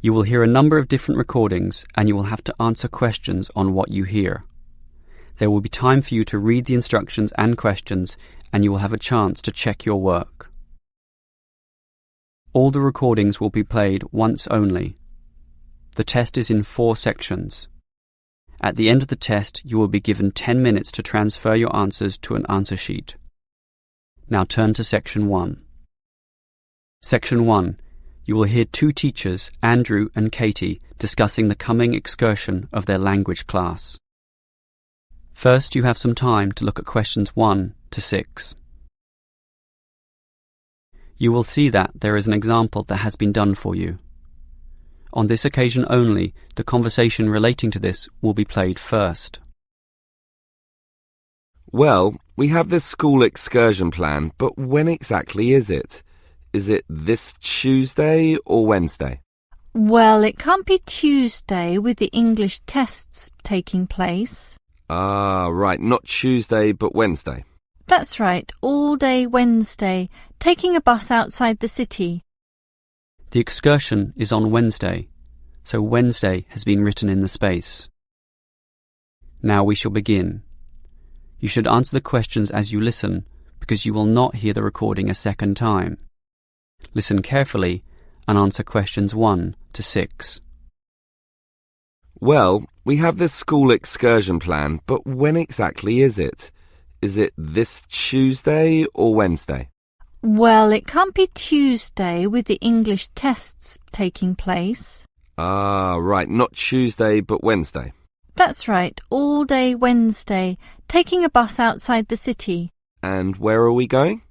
You will hear a number of different recordings and you will have to answer questions on what you hear. There will be time for you to read the instructions and questions and you will have a chance to check your work. All the recordings will be played once only. The test is in 4 sections. At the end of the test, you will be given 10 minutes to transfer your answers to an answer sheet. Now turn to Section 1. Section 1. You will hear 2 teachers, Andrew and Katie, discussing the coming excursion of their language class. First, you have some time to look at questions 1 to 6. You will see that there is an example that has been done for you. On this occasion only, the conversation relating to this will be played first. Well, we have this school excursion plan, but when exactly is it? Is it this Tuesday or Wednesday? Well, it can't be Tuesday with the English tests taking place. Ah, right, not Tuesday but Wednesday. That's right, all day Wednesday, taking a bus outside the city. The excursion is on Wednesday, so Wednesday has been written in the space. Now we shall begin. You should answer the questions as you listen, because you will not hear the recording a second time. Listen carefully and answer questions 1 to 6. Well, we have this school excursion plan, but when exactly is it? Is it this Tuesday or Wednesday? Well, it can't be Tuesday with the English tests taking place. Ah, right, not Tuesday but Wednesday. That's right, all day Wednesday, taking a bus outside the city. And where are we going?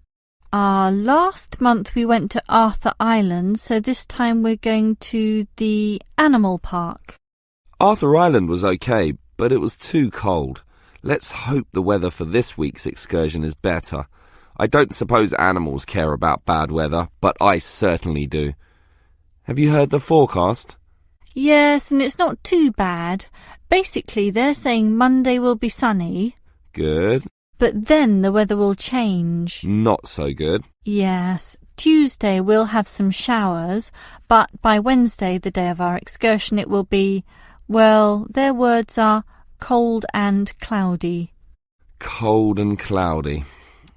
Last month we went to Arthur Island, so this time we're going to the animal park. Arthur Island was okay, but it was too cold. Let's hope the weather for this week's excursion is better. I don't suppose animals care about bad weather, but I certainly do. Have you heard the forecast? Yes, and it's not too bad. Basically, they're saying Monday will be sunny. Good. But then the weather will change. Not so good. Yes, Tuesday we'll have some showers, but by Wednesday, the day of our excursion, it will be, well, their words are cold and cloudy. Cold and cloudy.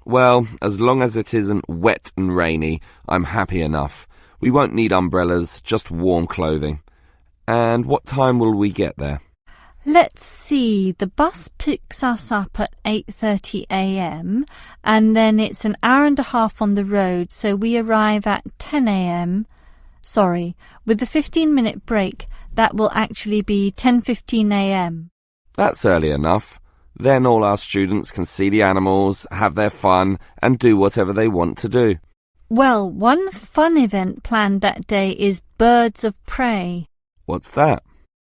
Well, as long as it isn't wet and rainy, I'm happy enough. We won't need umbrellas, just warm clothing. And what time will we get there? Let's see, the bus picks us up at 8:30 a.m. and then it's an hour and a half on the road, so we arrive at 10 a.m. Sorry, with the 15-minute break, that will actually be 10:15 a.m. That's early enough. Then all our students can see the animals, have their fun, and do whatever they want to do. Well, one fun event planned that day is Birds of Prey. What's that?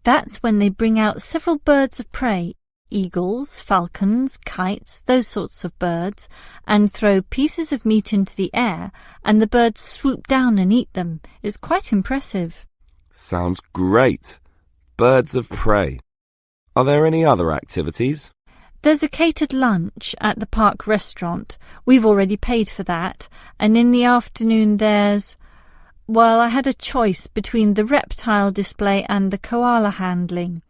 That's when they bring out several birds of prey, eagles, falcons, kites, those sorts of birds, and throw pieces of meat into the air, and the birds swoop down and eat them. It's quite impressive. Sounds great. Birds of prey. Are there any other activities? There's a catered lunch at the park restaurant. We've already paid for that. And in the afternoon there's... Well, I had a choice between the reptile display and the koala handling.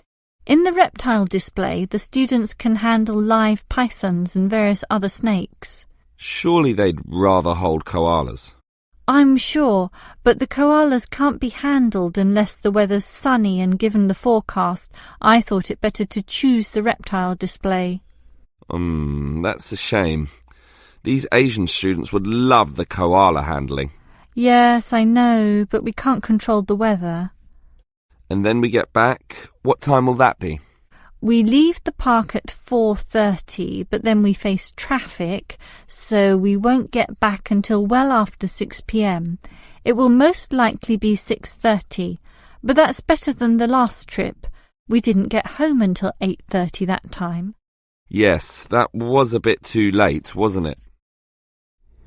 In the reptile display, the students can handle live pythons and various other snakes. Surely they'd rather hold koalas. I'm sure, but the koalas can't be handled unless the weather's sunny, and given the forecast, I thought it better to choose the reptile display. That's a shame. These Asian students would love the koala handling. Yes, I know, but we can't control the weather. And then we get back. What time will that be? We leave the park at 4:30, but then we face traffic, so we won't get back until well after 6 p.m. It will most likely be 6:30, but that's better than the last trip. We didn't get home until 8:30 that time. Yes, that was a bit too late, wasn't it?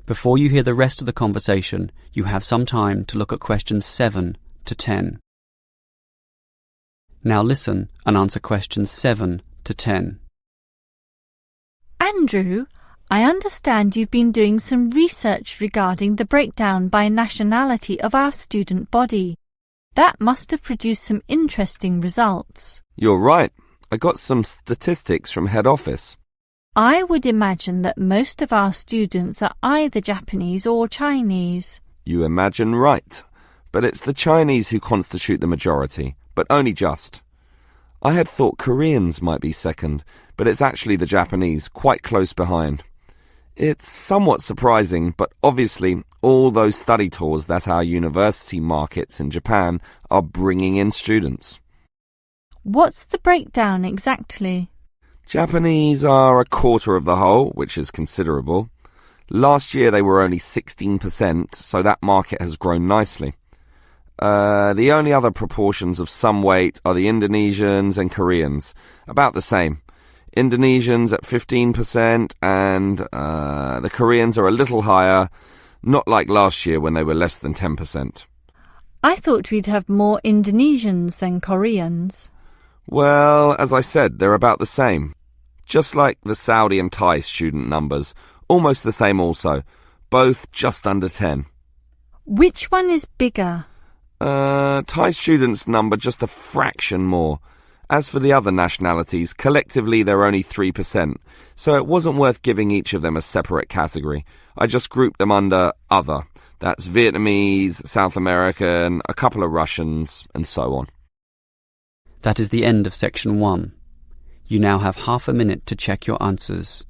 Before you hear the rest of the conversation, you have some time to look at questions 7 to 10. Now listen and answer questions 7 to 10. Andrew, I understand you've been doing some research regarding the breakdown by nationality of our student body. That must have produced some interesting results. You're right. I got some statistics from head office. I would imagine that most of our students are either Japanese or Chinese. You imagine right. But it's the Chinese who constitute the majority, but only just. I had thought Koreans might be second, but it's actually the Japanese, quite close behind. It's somewhat surprising, but obviously all those study tours that our university markets in Japan are bringing in students. What's the breakdown exactly? Japanese are a quarter of the whole, which is considerable. Last year they were only 16%, so that market has grown nicely. The only other proportions of some weight are the Indonesians and Koreans, about the same. Indonesians at 15% and the Koreans are a little higher, not like last year when they were less than 10%. I thought we'd have more Indonesians than Koreans. Well, as I said, they're about the same. Just like the Saudi and Thai student numbers, almost the same also, both just under 10. Which one is bigger? Thai students number just a fraction more. As for the other nationalities, collectively they're only 3%, so it wasn't worth giving each of them a separate category. I just grouped them under other. That's Vietnamese, South American, a couple of Russians, and so on. That is the end of section 1. You now have half a minute to check your answers.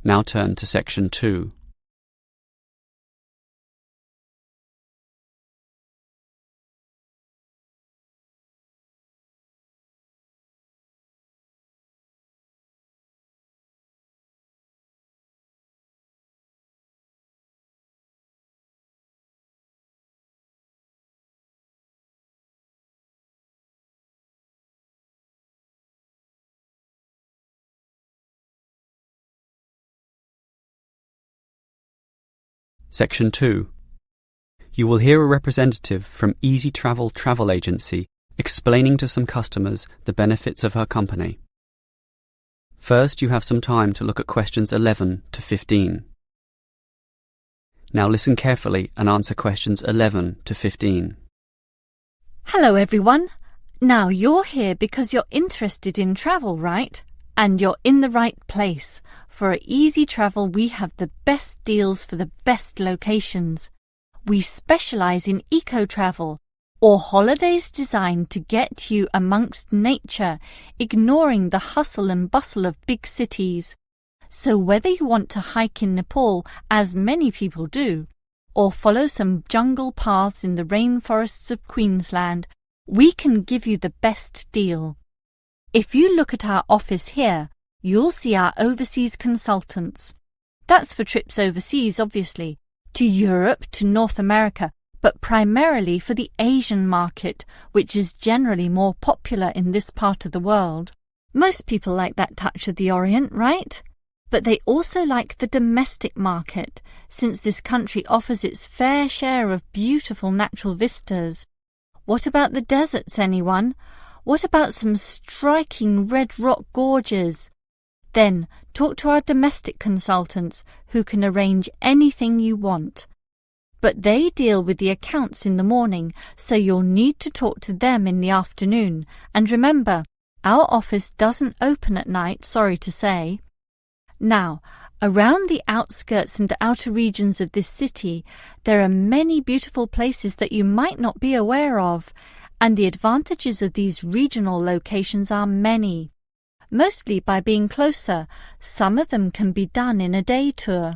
Now turn to section 2. Section 2. You will hear a representative from Easy Travel Travel Agency explaining to some customers the benefits of her company. First, you have some time to look at questions 11 to 15. Now listen carefully and answer questions 11 to 15. Hello everyone. Now you're here because you're interested in travel, right? And you're in the right place. For at Easy Travel, we have the best deals for the best locations. We specialize in eco-travel, or holidays designed to get you amongst nature, ignoring the hustle and bustle of big cities. So whether you want to hike in Nepal, as many people do, or follow some jungle paths in the rainforests of Queensland, we can give you the best deal. If you look at our office here, you'll see our overseas consultants. That's for trips overseas, obviously, to Europe, to North America, but primarily for the Asian market, which is generally more popular in this part of the world. Most people like that touch of the Orient, right? But they also like the domestic market, since this country offers its fair share of beautiful natural vistas. What about the deserts, anyone? What about some striking red rock gorges? Then talk to our domestic consultants who can arrange anything you want. But they deal with the accounts in the morning, so you'll need to talk to them in the afternoon. And remember, our office doesn't open at night, sorry to say. Now, around the outskirts and outer regions of this city, there are many beautiful places that you might not be aware of, and the advantages of these regional locations are many. Mostly by being closer, some of them can be done in a day tour.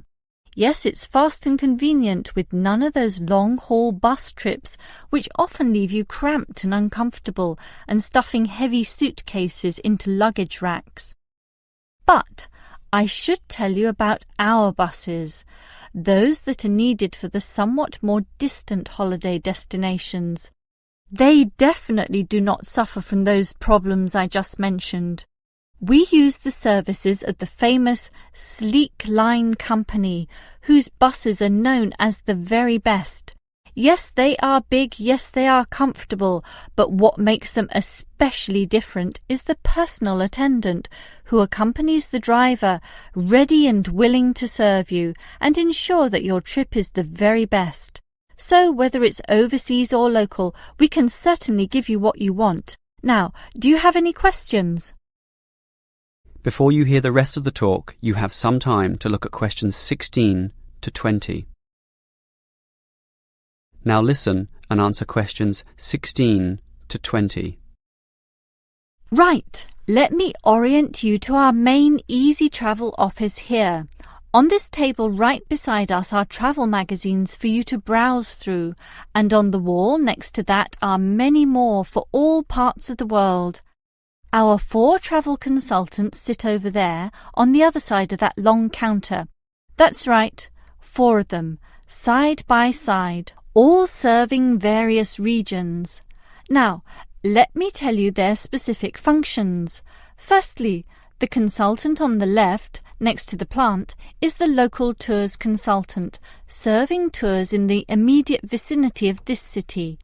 Yes, it's fast and convenient with none of those long-haul bus trips which often leave you cramped and uncomfortable and stuffing heavy suitcases into luggage racks. But I should tell you about our buses, those that are needed for the somewhat more distant holiday destinations. They definitely do not suffer from those problems I just mentioned. We use the services of the famous Sleek Line company, whose buses are known as the very best. Yes, they are big, yes, they are comfortable, but what makes them especially different is the personal attendant who accompanies the driver, ready and willing to serve you and ensure that your trip is the very best. So whether it's overseas or local, we can certainly give you what you want. Now, do you have any questions? Before you hear the rest of the talk, you have some time to look at questions 16 to 20. Now listen and answer questions 16 to 20. Right, let me orient you to our main Easy Travel office here. On this table right beside us are travel magazines for you to browse through, and on the wall next to that are many more for all parts of the world. Our 4 travel consultants sit over there on the other side of that long counter. That's right, 4 of them, side by side, all serving various regions. Now, let me tell you their specific functions. Firstly, the consultant on the left, next to the plant, is the local tours consultant, serving tours in the immediate vicinity of this city.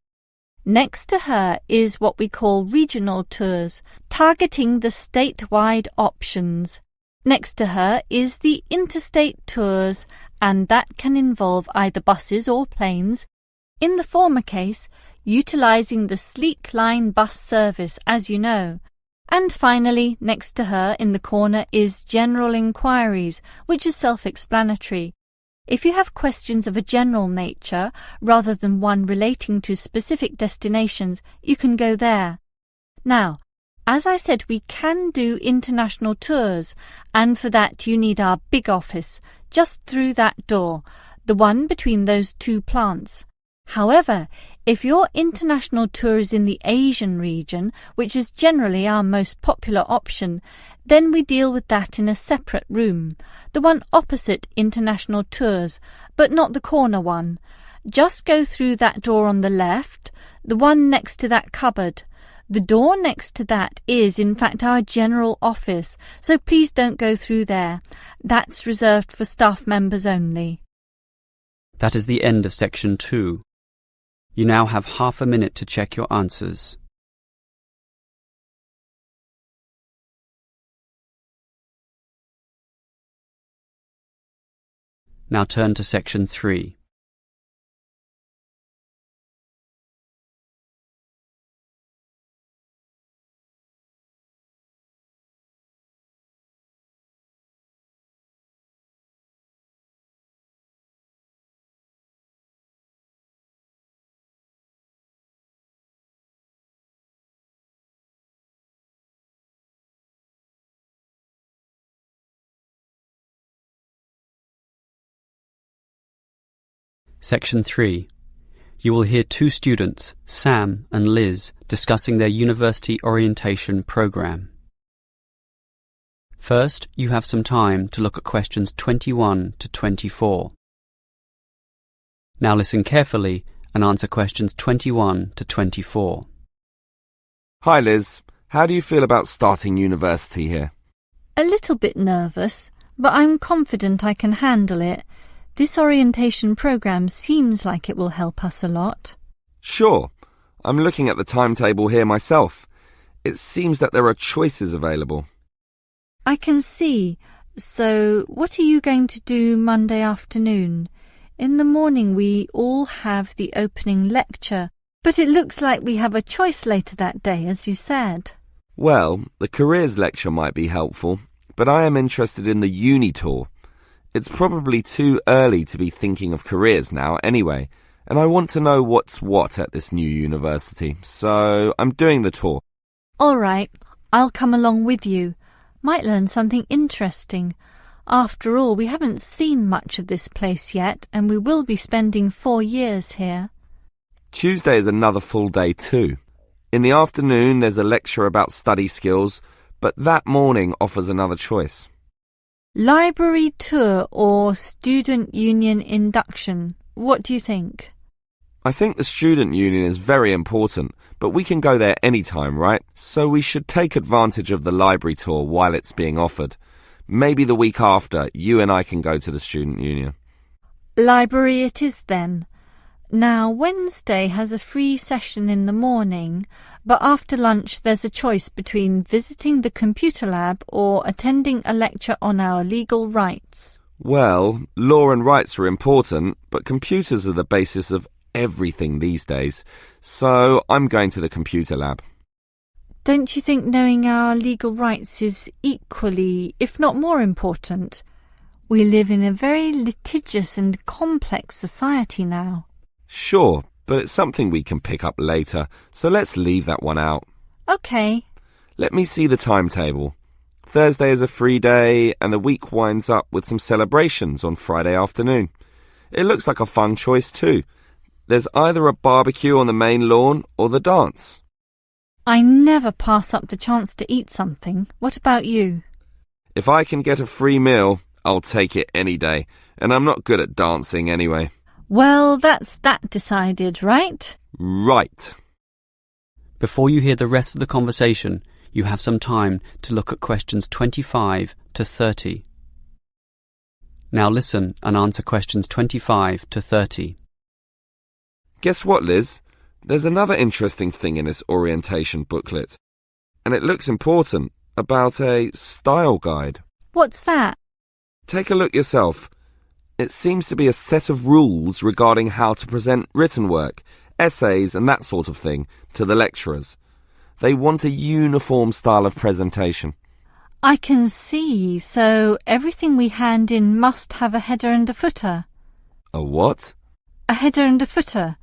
Next to her is what we call regional tours, targeting the statewide options. Next to her is the interstate tours, and that can involve either buses or planes. In the former case, utilising the Sleek Line bus service, as you know. And finally, next to her in the corner is General Inquiries, which is self-explanatory. If you have questions of a general nature, rather than one relating to specific destinations, you can go there. Now, as I said, we can do international tours, and for that you need our big office, just through that door, the one between those 2 plants. However, if your international tour is in the Asian region, which is generally our most popular option, then we deal with that in a separate room, the one opposite international tours, but not the corner one. Just go through that door on the left, the one next to that cupboard. The door next to that is, in fact, our general office, so please don't go through there. That's reserved for staff members only. That is the end of section 2. You now have half a minute to check your answers. Now turn to section 3. Section 3. You will hear 2 students, Sam and Liz, discussing their university orientation program. First, you have some time to look at questions 21 to 24. Now listen carefully and answer questions 21 to 24. Hi Liz, how do you feel about starting university here? A little bit nervous, but I'm confident I can handle it. This orientation program seems like it will help us a lot. Sure. I'm looking at the timetable here myself. It seems that there are choices available. I can see. So, what are you going to do Monday afternoon? In the morning we all have the opening lecture, but it looks like we have a choice later that day, as you said. Well, the careers lecture might be helpful, but I am interested in the uni tour. It's probably too early to be thinking of careers now anyway, and I want to know what's what at this new university, so I'm doing the tour. All right, I'll come along with you. Might learn something interesting. After all, we haven't seen much of this place yet, and we will be spending 4 years here. Tuesday is another full day too. In the afternoon there's a lecture about study skills, but that morning offers another choice. Library tour or student union induction? What do you think? I think the student union is very important, but we can go there any time, right? So we should take advantage of the library tour while it's being offered. Maybe the week after, you and I can go to the student union. Library it is then. Now, Wednesday has a free session in the morning, but after lunch there's a choice between visiting the computer lab or attending a lecture on our legal rights. Well, law and rights are important, but computers are the basis of everything these days, so I'm going to the computer lab. Don't you think knowing our legal rights is equally, if not more important? We live in a very litigious and complex society now. Sure, but it's something we can pick up later, so let's leave that one out. OK. Let me see the timetable. Thursday is a free day, and the week winds up with some celebrations on Friday afternoon. It looks like a fun choice too. There's either a barbecue on the main lawn or the dance. I never pass up the chance to eat something. What about you? If I can get a free meal, I'll take it any day, and I'm not good at dancing anyway. Well, that's that decided, right? Right. Before you hear the rest of the conversation, you have some time to look at questions 25 to 30. Now listen and answer questions 25 to 30. Guess what, Liz? There's another interesting thing in this orientation booklet, and it looks important, about a style guide. What's that? Take a look yourself. It seems to be a set of rules regarding how to present written work, essays and that sort of thing to the lecturers. They want a uniform style of presentation. I can see, so everything we hand in must have a header and a footer. A what? A header and a footer.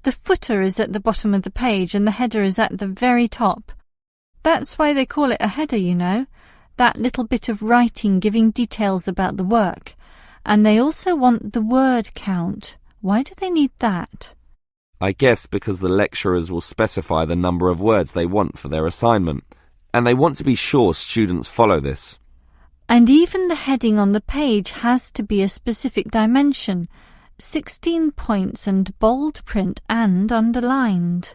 The footer is at the bottom of the page and the header is at the very top. That's why they call it a header, you know, that little bit of writing giving details about the work. And they also want the word count. Why do they need that? I guess because the lecturers will specify the number of words they want for their assignment, and they want to be sure students follow this. And even the heading on the page has to be a specific dimension, 16 points and bold print and underlined.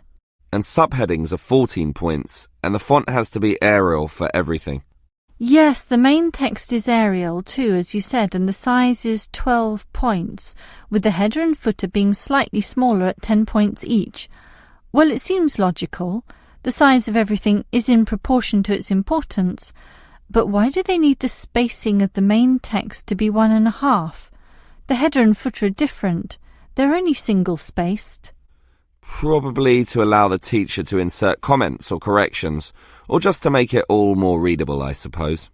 And subheadings are 14 points, and the font has to be Arial for everything. Yes, the main text is Arial too, as you said, and the size is 12 points, with the header and footer being slightly smaller at 10 points each. Well, it seems logical. The size of everything is in proportion to its importance. But why do they need the spacing of the main text to be 1.5? The header and footer are different. They're only single-spaced. Probably to allow the teacher to insert comments or corrections, or just to make it all more readable, I suppose.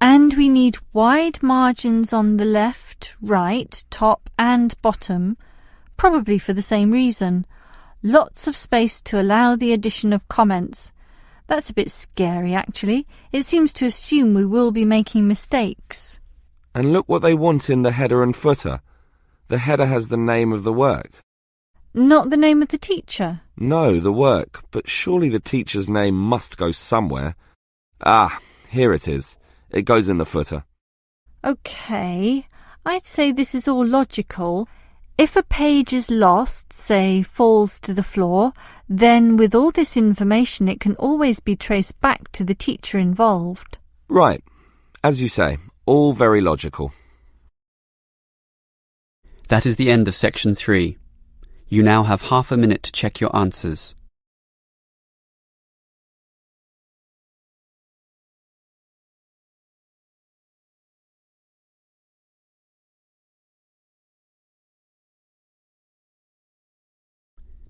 And we need wide margins on the left, right, top and bottom, probably for the same reason. Lots of space to allow the addition of comments. That's a bit scary, actually. It seems to assume we will be making mistakes. And look what they want in the header and footer. The header has the name of the work. Not the name of the teacher? No, the work, but surely the teacher's name must go somewhere. Ah, here it is. It goes in the footer. OK, I'd say this is all logical. If a page is lost, say falls to the floor, then with all this information it can always be traced back to the teacher involved. Right. As you say, all very logical. That is the end of section 3. You now have half a minute to check your answers.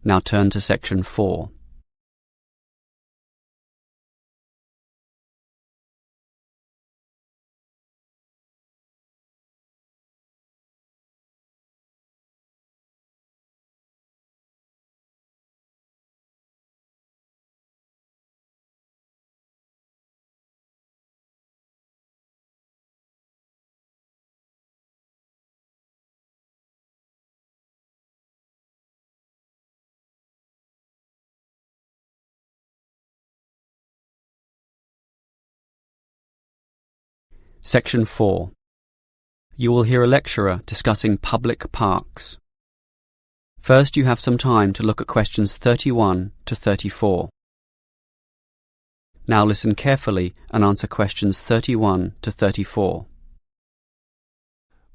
Now turn to section 4. Section 4. You will hear a lecturer discussing public parks. First, you have some time to look at questions 31 to 34. Now listen carefully and answer questions 31 to 34.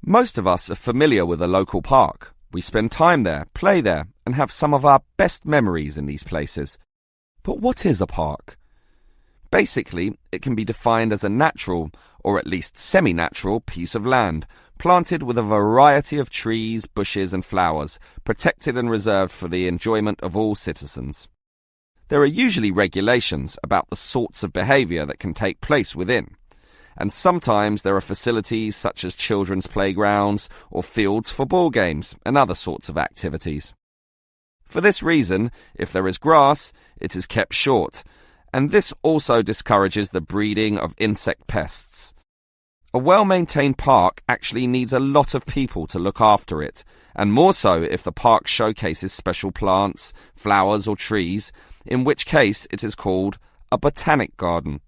Most of us are familiar with a local park. We spend time there, play there, and have some of our best memories in these places. But what is a park? Basically, it can be defined as a natural, or at least semi-natural, piece of land, planted with a variety of trees, bushes and flowers, protected and reserved for the enjoyment of all citizens. There are usually regulations about the sorts of behaviour that can take place within, and sometimes there are facilities such as children's playgrounds or fields for ball games and other sorts of activities. For this reason, if there is grass, it is kept short, and this also discourages the breeding of insect pests. A well-maintained park actually needs a lot of people to look after it, and more so if the park showcases special plants, flowers or trees, in which case it is called a botanic garden.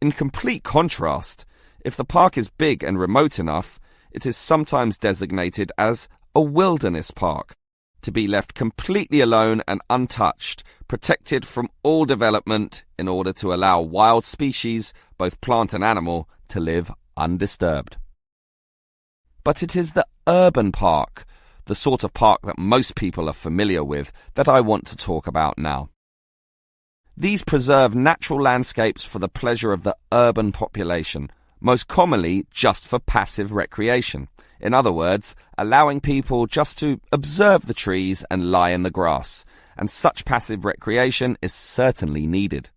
In complete contrast, if the park is big and remote enough, it is sometimes designated as a wilderness park, to be left completely alone and untouched, protected from all development in order to allow wild species, both plant and animal, to live undisturbed. But it is the urban park, the sort of park that most people are familiar with, that I want to talk about now. These preserve natural landscapes for the pleasure of the urban population, most commonly just for passive recreation. In other words, allowing people just to observe the trees and lie in the grass, and such passive recreation is certainly needed.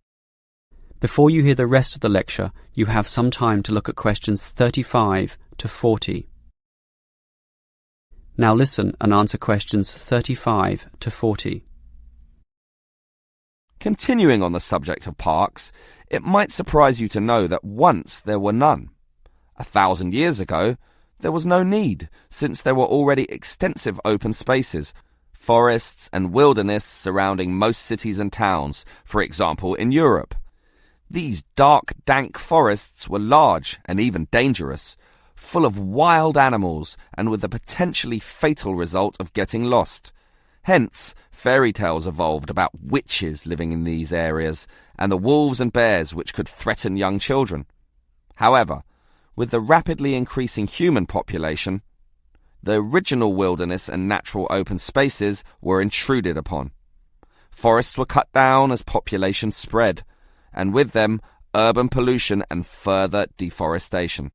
Before you hear the rest of the lecture, you have some time to look at questions 35 to 40. Now listen and answer questions 35 to 40. Continuing on the subject of parks, it might surprise you to know that once there were none. 1,000 years ago, there was no need, since there were already extensive open spaces, forests and wilderness surrounding most cities and towns, for example in Europe. These dark, dank forests were large and even dangerous, full of wild animals and with the potentially fatal result of getting lost. Hence, fairy tales evolved about witches living in these areas and the wolves and bears which could threaten young children. However, with the rapidly increasing human population, the original wilderness and natural open spaces were intruded upon. Forests were cut down as population spread, and with them urban pollution and further deforestation.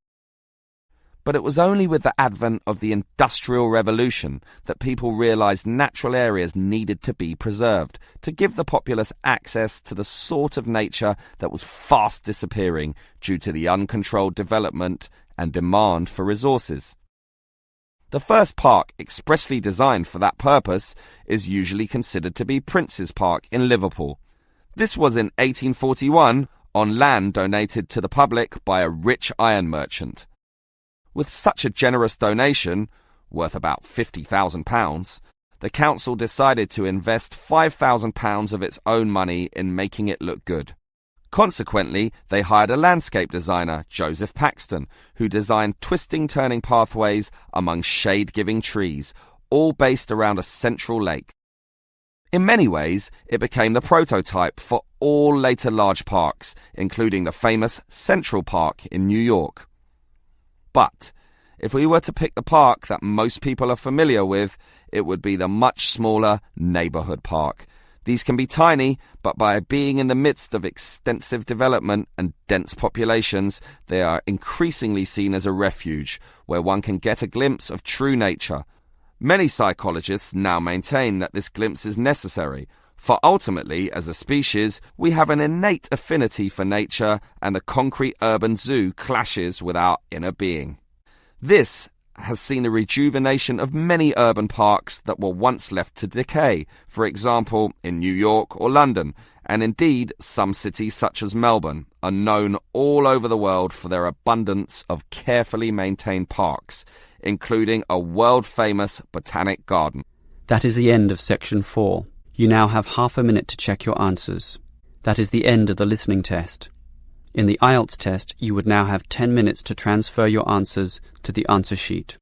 But it was only with the advent of the Industrial Revolution that people realized natural areas needed to be preserved to give the populace access to the sort of nature that was fast disappearing due to the uncontrolled development and demand for resources. The first park expressly designed for that purpose is usually considered to be Prince's Park in Liverpool. This was in 1841 on land donated to the public by a rich iron merchant. With such a generous donation, worth about £50,000, the council decided to invest £5,000 of its own money in making it look good. Consequently, they hired a landscape designer, Joseph Paxton, who designed twisting turning pathways among shade-giving trees, all based around a central lake. In many ways, it became the prototype for all later large parks, including the famous Central Park in New York. But if we were to pick the park that most people are familiar with, it would be the much smaller neighbourhood park. These can be tiny, but by being in the midst of extensive development and dense populations, they are increasingly seen as a refuge where one can get a glimpse of true nature. Many psychologists now maintain that this glimpse is necessary, for ultimately, as a species, we have an innate affinity for nature, and the concrete urban zoo clashes with our inner being. This has seen the rejuvenation of many urban parks that were once left to decay, for example in New York or London, and indeed some cities such as Melbourne are known all over the world for their abundance of carefully maintained parks, including a world-famous botanic garden. That is the end of section 4. You now have half a minute to check your answers. That is the end of the listening test. In the IELTS test, you would now have 10 minutes to transfer your answers to the answer sheet.